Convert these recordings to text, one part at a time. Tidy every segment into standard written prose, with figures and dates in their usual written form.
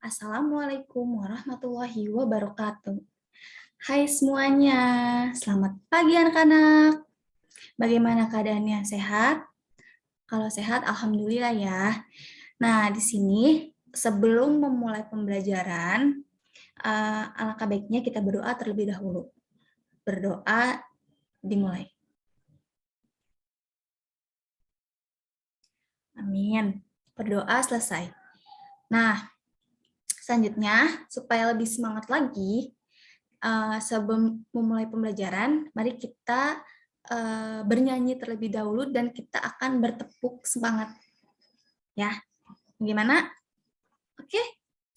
Assalamualaikum warahmatullahi wabarakatuh. Hai semuanya, selamat pagi anak-anak. Bagaimana keadaannya? Sehat? Kalau sehat, alhamdulillah ya. Nah, di sini sebelum memulai pembelajaran, alangkah baiknya kita berdoa terlebih dahulu. Berdoa dimulai. Amin. Berdoa selesai. Nah, selanjutnya supaya lebih semangat lagi, sebelum memulai pembelajaran, mari kita bernyanyi terlebih dahulu dan kita akan bertepuk semangat. Ya, gimana? Oke,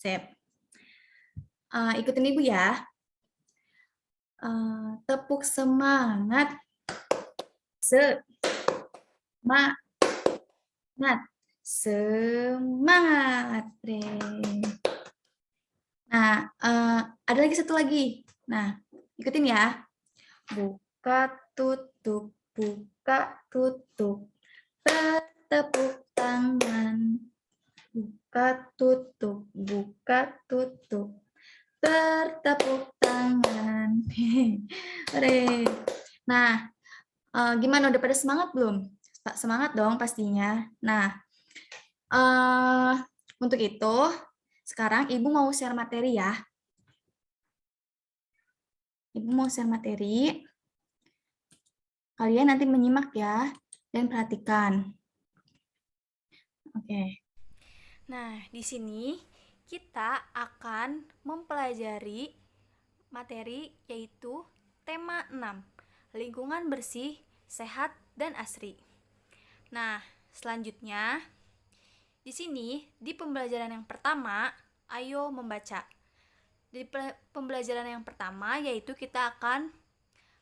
sip. Ikutin Ibu ya. Tepuk semangat. Semangat. Semangat. Nah, ada lagi satu lagi. Nah, ikutin ya. Buka tutup, buka tutup. Bertepuk tangan. Buka tutup, buka tutup. Bertepuk tangan. Hore. Nah, gimana, udah pada semangat belum? Semangat dong pastinya. Nah, untuk itu sekarang Ibu mau share materi ya. Ibu mau share materi. Kalian nanti menyimak ya dan perhatikan. Oke. Nah, di sini kita akan mempelajari materi yaitu tema 6, lingkungan bersih, sehat, dan asri. Nah, selanjutnya di sini di pembelajaran yang pertama, ayo membaca. Di pembelajaran yang pertama yaitu kita akan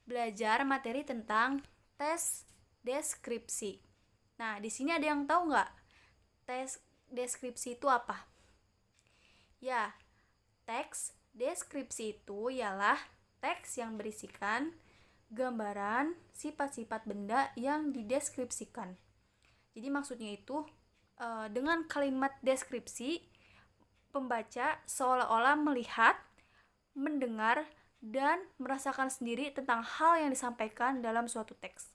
belajar materi tentang tes deskripsi. Nah, di sini ada yang tahu nggak tes deskripsi itu apa? Ya, teks deskripsi itu ialah teks yang berisikan gambaran sifat-sifat benda yang dideskripsikan. Jadi maksudnya itu dengan kalimat deskripsi, pembaca seolah-olah melihat, mendengar, dan merasakan sendiri tentang hal yang disampaikan dalam suatu teks.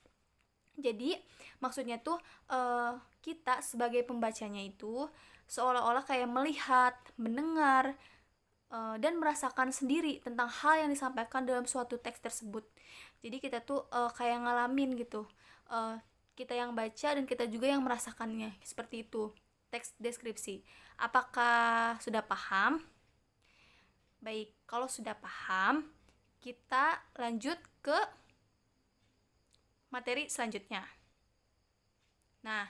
Jadi maksudnya tuh kita sebagai pembacanya itu seolah-olah kayak melihat, mendengar, dan merasakan sendiri tentang hal yang disampaikan dalam suatu teks tersebut. Jadi kita tuh kayak ngalamin gitu. Kita yang baca dan kita juga yang merasakannya. Seperti itu teks deskripsi. Apakah sudah paham? Baik, kalau sudah paham, kita lanjut ke materi selanjutnya. Nah,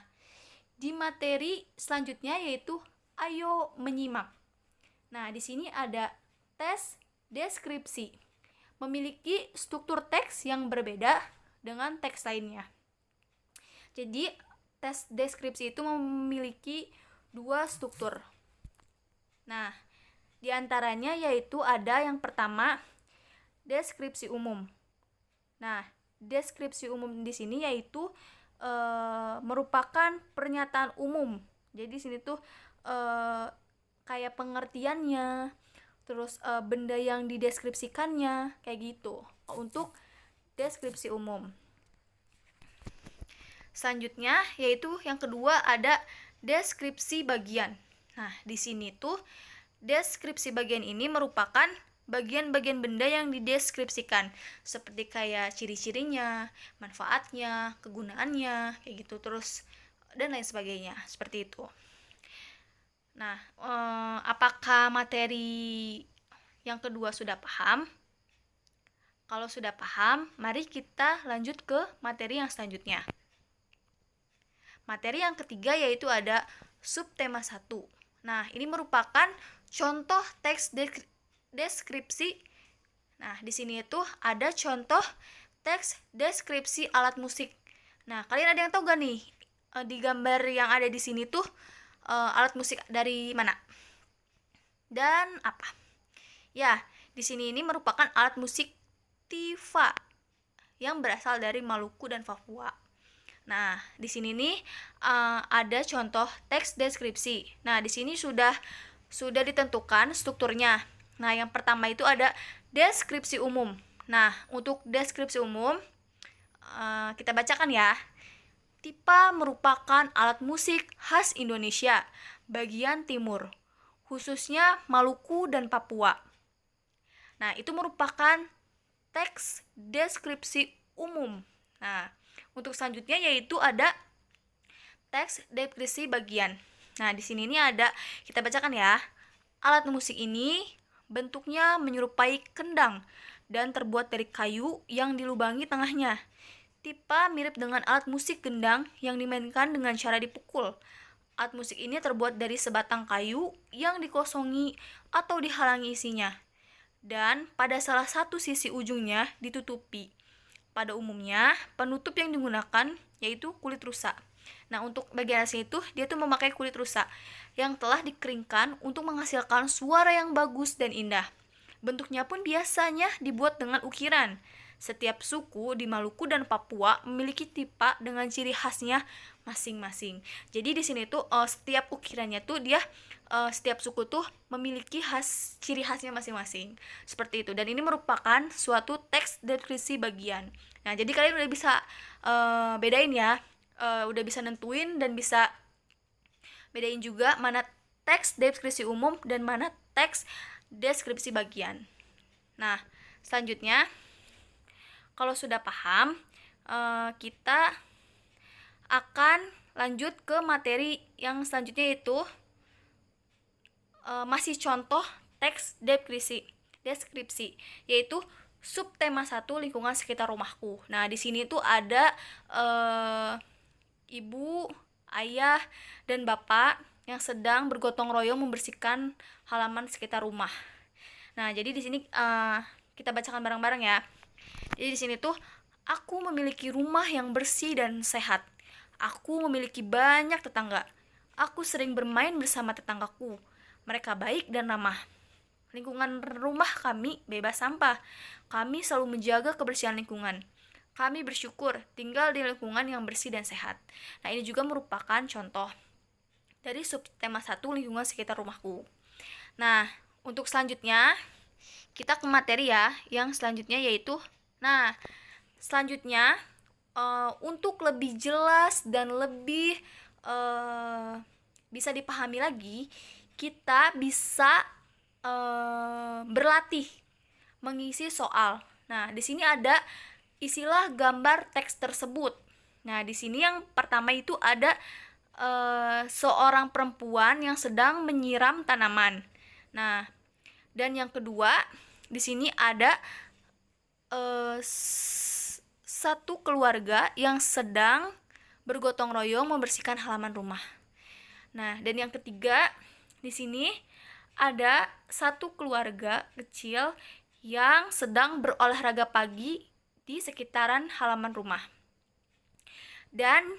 di materi selanjutnya yaitu ayo menyimak. Nah, di sini ada tes deskripsi. Memiliki struktur teks yang berbeda dengan teks lainnya. Jadi, tes deskripsi itu memiliki dua struktur. Nah, di antaranya yaitu ada yang pertama, deskripsi umum. Nah, deskripsi umum di sini yaitu merupakan pernyataan umum. Jadi di sini tuh kayak pengertiannya, terus benda yang dideskripsikannya, kayak gitu. Untuk deskripsi umum. Selanjutnya yaitu yang kedua ada deskripsi bagian. Nah, di sini tuh deskripsi bagian ini merupakan bagian-bagian benda yang dideskripsikan, seperti kayak ciri-cirinya, manfaatnya, kegunaannya, kayak gitu, terus dan lain sebagainya, seperti itu. Nah, apakah materi yang kedua sudah paham? Kalau sudah paham, mari kita lanjut ke materi yang selanjutnya. Materi yang ketiga yaitu ada subtema 1. Nah, ini merupakan contoh teks deskripsi. Nah, di sini itu ada contoh teks deskripsi alat musik. Nah, kalian ada yang tahu gak nih di gambar yang ada di sini tuh alat musik dari mana dan apa? Ya, di sini ini merupakan alat musik tifa yang berasal dari Maluku dan Papua. Nah, di sini nih ada contoh teks deskripsi. Nah, di sini sudah sudah ditentukan strukturnya. Nah, yang pertama itu ada deskripsi umum. Nah, untuk deskripsi umum, kita bacakan ya. Tipa merupakan alat musik khas Indonesia, bagian timur, khususnya Maluku dan Papua. Nah, itu merupakan teks deskripsi umum. Nah, untuk selanjutnya yaitu ada teks deskripsi bagian. Nah, di sini ini ada, kita bacakan ya. Alat musik ini bentuknya menyerupai kendang dan terbuat dari kayu yang dilubangi tengahnya. Tipa mirip dengan alat musik gendang yang dimainkan dengan cara dipukul. Alat musik ini terbuat dari sebatang kayu yang dikosongi atau dihalangi isinya. Dan pada salah satu sisi ujungnya ditutupi. Pada umumnya, penutup yang digunakan yaitu kulit rusa. Nah, untuk bagian atasnya itu, dia tuh memakai kulit rusa yang telah dikeringkan untuk menghasilkan suara yang bagus dan indah. Bentuknya pun biasanya dibuat dengan ukiran. Setiap suku di Maluku dan Papua memiliki tipa dengan ciri khasnya masing-masing. Jadi di sini tuh setiap ukirannya tuh dia setiap suku tuh memiliki ciri khasnya masing-masing. Seperti itu. Dan ini merupakan suatu teks deskripsi bagian. Nah, jadi kalian udah bisa bedain ya. Udah bisa nentuin dan bisa bedain juga mana teks deskripsi umum dan mana teks deskripsi bagian. Nah, selanjutnya kalau sudah paham, kita akan lanjut ke materi yang selanjutnya, yaitu masih contoh teks deskripsi, yaitu subtema 1 lingkungan sekitar rumahku. Nah, di sini tuh ada ibu, ayah, dan bapak yang sedang bergotong royong membersihkan halaman sekitar rumah. Nah, jadi di sini kita bacakan bareng-bareng ya. Jadi di sini tuh, aku memiliki rumah yang bersih dan sehat. Aku memiliki banyak tetangga. Aku sering bermain bersama tetanggaku. Mereka baik dan ramah. Lingkungan rumah kami bebas sampah. Kami selalu menjaga kebersihan lingkungan. Kami bersyukur tinggal di lingkungan yang bersih dan sehat. Nah, ini juga merupakan contoh dari subtema 1 lingkungan sekitar rumahku. Nah, untuk selanjutnya kita ke materi ya. Yang selanjutnya yaitu, nah, selanjutnya untuk lebih jelas dan lebih bisa dipahami lagi, kita bisa berlatih mengisi soal. Nah, di sini ada istilah gambar teks tersebut. Nah, di sini yang pertama itu ada seorang perempuan yang sedang menyiram tanaman. Nah, dan yang kedua di sini ada satu keluarga yang sedang bergotong royong membersihkan halaman rumah. Nah, dan yang ketiga di sini ada satu keluarga kecil yang sedang berolahraga pagi di sekitaran halaman rumah. Dan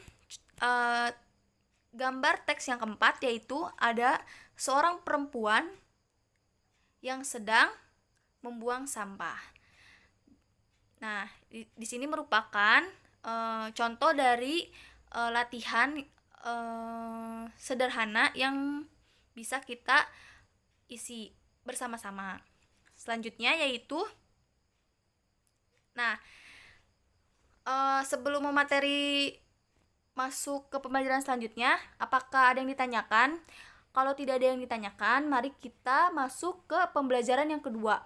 gambar teks yang keempat yaitu ada seorang perempuan yang sedang membuang sampah. Nah, di sini merupakan contoh dari latihan sederhana yang bisa kita isi bersama-sama. Selanjutnya yaitu, nah, sebelum materi masuk ke pembelajaran selanjutnya, apakah ada yang ditanyakan? Kalau tidak ada yang ditanyakan, mari kita masuk ke pembelajaran yang kedua,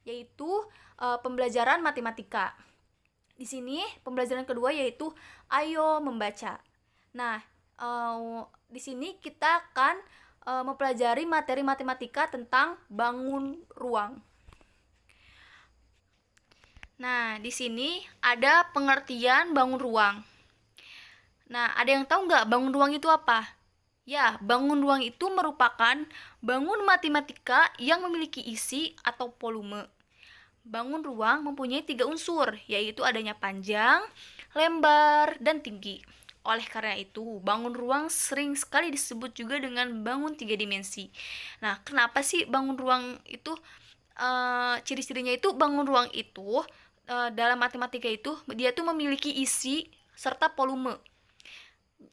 yaitu pembelajaran matematika. Di sini pembelajaran kedua yaitu ayo membaca. Nah, di sini kita akan mempelajari materi matematika tentang bangun ruang. Nah, di sini ada pengertian bangun ruang. Nah, ada yang tahu nggak bangun ruang itu apa? Ya, bangun ruang itu merupakan bangun matematika yang memiliki isi atau volume. Bangun ruang mempunyai 3 unsur, yaitu adanya panjang, lebar, dan tinggi. Oleh karena itu, bangun ruang sering sekali disebut juga dengan bangun 3 dimensi. Nah, kenapa sih bangun ruang itu, ciri-cirinya itu bangun ruang itu, dalam matematika itu, dia tuh memiliki isi serta volume.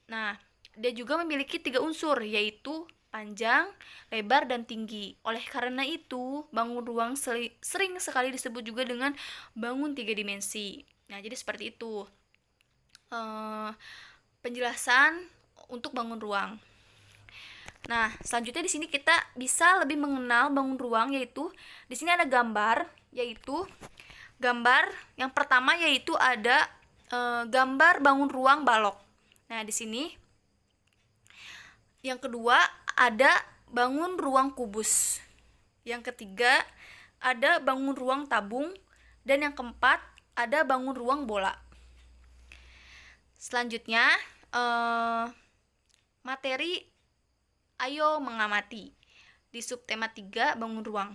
Nah, dia juga memiliki 3 unsur, yaitu panjang, lebar, dan tinggi. Oleh karena itu, bangun ruang sering sekali disebut juga dengan bangun 3 dimensi. Nah, jadi seperti itu penjelasan untuk bangun ruang. Nah, selanjutnya di sini kita bisa lebih mengenal bangun ruang, yaitu di sini ada gambar, yaitu gambar yang pertama yaitu ada gambar bangun ruang balok. Nah, di sini yang kedua ada bangun ruang kubus. Yang ketiga ada bangun ruang tabung, dan yang keempat ada bangun ruang bola. Selanjutnya materi ayo mengamati di subtema 3 bangun ruang.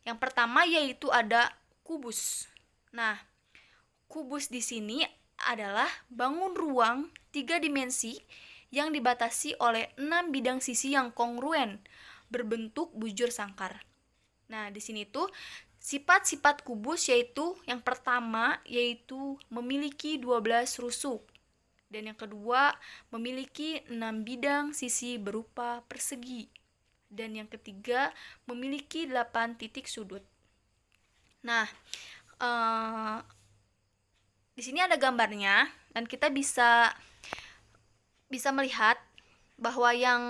Yang pertama yaitu ada kubus. Nah, kubus di sini adalah bangun ruang 3 dimensi yang dibatasi oleh 6 bidang sisi yang kongruen berbentuk bujur sangkar. Nah, di sini tuh sifat-sifat kubus yaitu yang pertama yaitu memiliki 12 rusuk. Dan yang kedua memiliki 6 bidang sisi berupa persegi. Dan yang ketiga memiliki 8 titik sudut. Nah, di sini ada gambarnya dan kita bisa melihat bahwa yang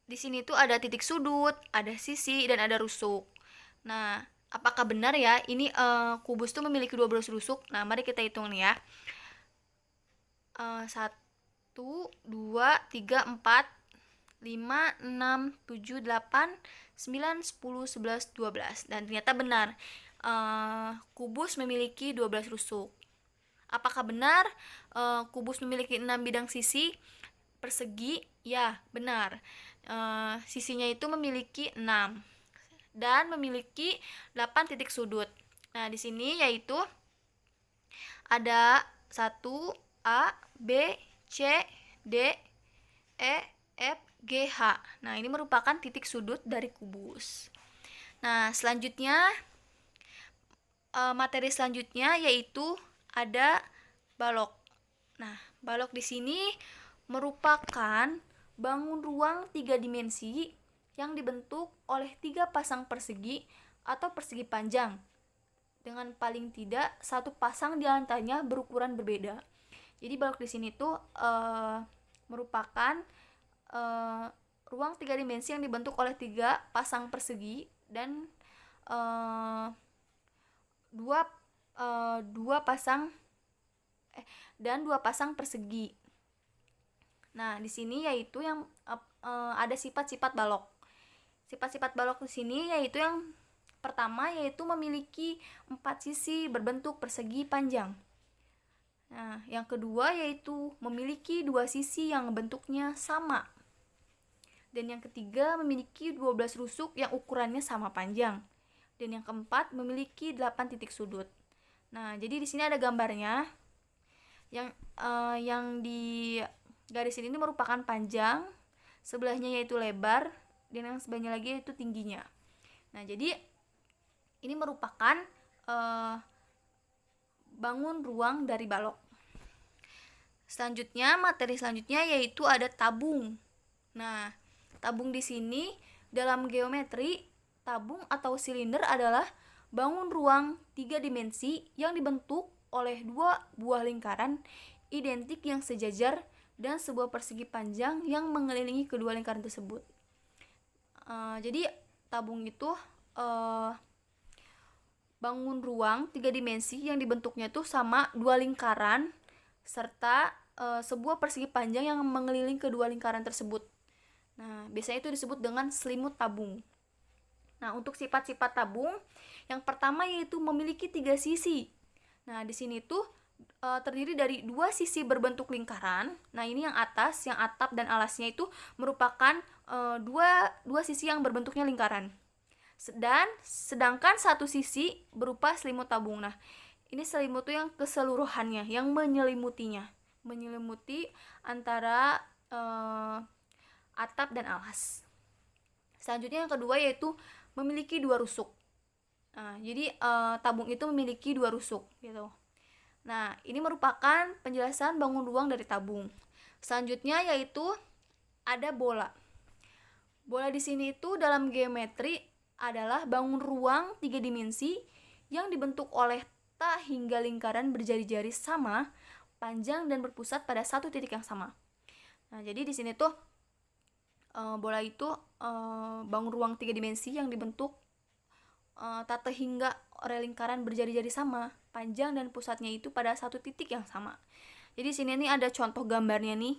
di sini tuh ada titik sudut, ada sisi, dan ada rusuk. Nah, apakah benar ya ini kubus tuh memiliki 12 rusuk? Nah, mari kita hitung nih ya. 1, 2, 3, 4, 5, 6, 7, 8, 9, 10, 11, 12. Dan ternyata benar, kubus memiliki 12 rusuk. Apakah benar kubus memiliki 6 bidang sisi persegi? Ya, benar. Sisinya itu memiliki 6 dan memiliki 8 titik sudut. Nah, di sini yaitu ada 1 A, B, C, D, E, F, G, H. Nah, ini merupakan titik sudut dari kubus. Nah, selanjutnya materi selanjutnya yaitu ada balok. Nah, balok di sini merupakan bangun ruang 3 dimensi yang dibentuk oleh 3 pasang persegi atau persegi panjang dengan paling tidak 1 pasang di antaranya berukuran berbeda. Jadi balok di sini tuh merupakan ruang 3 dimensi yang dibentuk oleh 3 pasang persegi dan dua pasang persegi. Nah, di sini yaitu yang ada sifat-sifat balok. Sifat-sifat balok di sini yaitu yang pertama yaitu memiliki 4 sisi berbentuk persegi panjang. Nah, yang kedua yaitu memiliki 2 sisi yang bentuknya sama. Dan yang ketiga memiliki 12 rusuk yang ukurannya sama panjang. Dan yang keempat memiliki 8 titik sudut. Nah, jadi di sini ada gambarnya. Yang di garis ini merupakan panjang, sebelahnya yaitu lebar, dan yang sebelahnya lagi yaitu tingginya. Nah, jadi ini merupakan bangun ruang dari balok. Selanjutnya, materi selanjutnya yaitu ada tabung. Nah, tabung di sini dalam geometri, tabung atau silinder adalah bangun ruang 3 dimensi yang dibentuk oleh 2 buah lingkaran identik yang sejajar dan sebuah persegi panjang yang mengelilingi kedua lingkaran tersebut. Jadi tabung itu bangun ruang 3 dimensi yang dibentuknya itu sama 2 lingkaran serta sebuah persegi panjang yang mengelilingi kedua lingkaran tersebut. Nah, biasanya itu disebut dengan selimut tabung. Nah, untuk sifat-sifat tabung, yang pertama yaitu memiliki 3 sisi. Nah, di sini tuh terdiri dari 2 sisi berbentuk lingkaran. Nah, ini yang atas, yang atap dan alasnya itu merupakan dua sisi yang berbentuknya lingkaran. Dan sedangkan 1 sisi berupa selimut tabung. Nah, ini selimut tuh yang keseluruhannya, yang menyelimutinya, menyelimuti antara atap dan alas. Selanjutnya yang kedua yaitu memiliki 2 rusuk. Nah, jadi tabung itu memiliki 2 rusuk gitu. Nah, ini merupakan penjelasan bangun ruang dari tabung. Selanjutnya yaitu ada bola. Bola di sini itu dalam geometri adalah bangun ruang 3 dimensi yang dibentuk oleh tak hingga lingkaran berjari-jari sama, panjang dan berpusat pada satu titik yang sama. Nah, jadi di sini tuh bola itu bangun ruang 3 dimensi yang dibentuk tata hingga oleh lingkaran berjari-jari sama, panjang dan pusatnya itu pada satu titik yang sama. Jadi di sini nih ada contoh gambarnya nih.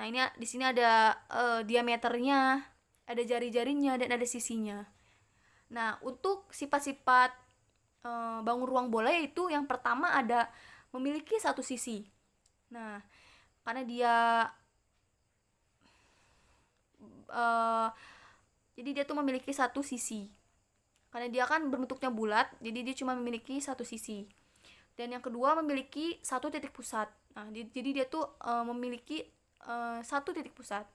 Nah, ini di sini ada diameternya, ada jari-jarinya dan ada sisinya. Nah, untuk sifat-sifat bangun ruang bola yaitu yang pertama ada memiliki satu sisi. Nah, karena dia jadi dia tuh memiliki satu sisi. Karena dia kan berbentuknya bulat, jadi dia cuma memiliki satu sisi. Dan yang kedua memiliki satu titik pusat. Nah, jadi dia tuh memiliki satu titik pusat.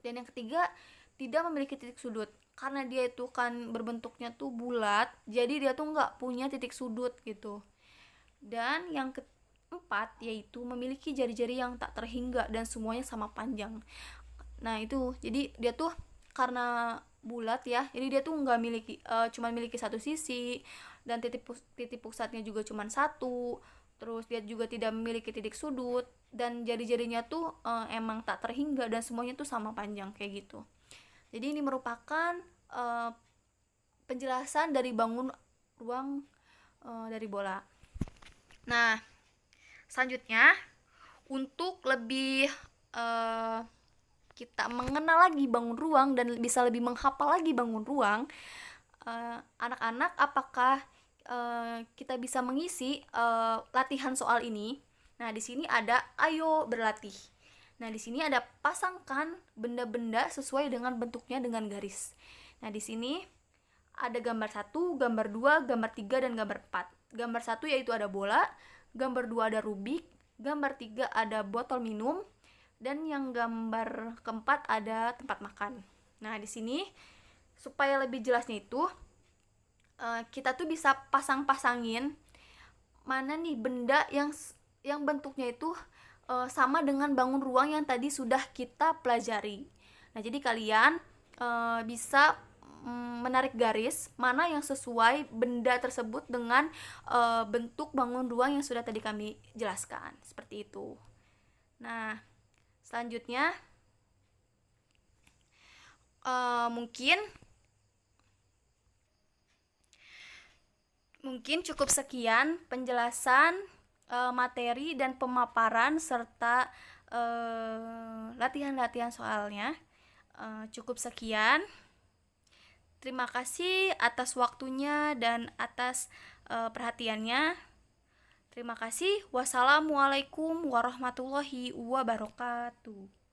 Dan yang ketiga tidak memiliki titik sudut. Karena dia itu kan berbentuknya tuh bulat, jadi dia tuh nggak punya titik sudut gitu. Dan yang keempat yaitu memiliki jari-jari yang tak terhingga dan semuanya sama panjang. Nah, itu jadi dia tuh karena bulat ya, jadi dia tuh nggak miliki cuma miliki satu sisi, dan titik pusatnya juga cuma satu. Terus dia juga tidak memiliki titik sudut, dan jari-jarinya tuh emang tak terhingga dan semuanya tuh sama panjang kayak gitu. Jadi ini merupakan penjelasan dari bangun ruang dari bola. Nah, selanjutnya untuk lebih kita mengenal lagi bangun ruang dan bisa lebih menghafal lagi bangun ruang, anak-anak apakah kita bisa mengisi latihan soal ini? Nah, di sini ada ayo berlatih. Nah, di sini ada pasangkan benda-benda sesuai dengan bentuknya dengan garis. Nah, di sini ada gambar 1, gambar 2, gambar 3 dan gambar 4. Gambar 1 yaitu ada bola, gambar 2 ada rubik, gambar 3 ada botol minum, dan yang gambar keempat ada tempat makan. Nah, di sini supaya lebih jelasnya itu kita tuh bisa pasang-pasangin mana nih benda yang bentuknya itu sama dengan bangun ruang yang tadi sudah kita pelajari. Nah, jadi kalian bisa menarik garis mana yang sesuai benda tersebut dengan bentuk bangun ruang yang sudah tadi kami jelaskan. Seperti itu. Nah, selanjutnya mungkin cukup sekian penjelasan materi dan pemaparan serta latihan-latihan soalnya. Cukup sekian. Terima kasih atas waktunya dan atas perhatiannya. Terima kasih. Wassalamualaikum warahmatullahi wabarakatuh.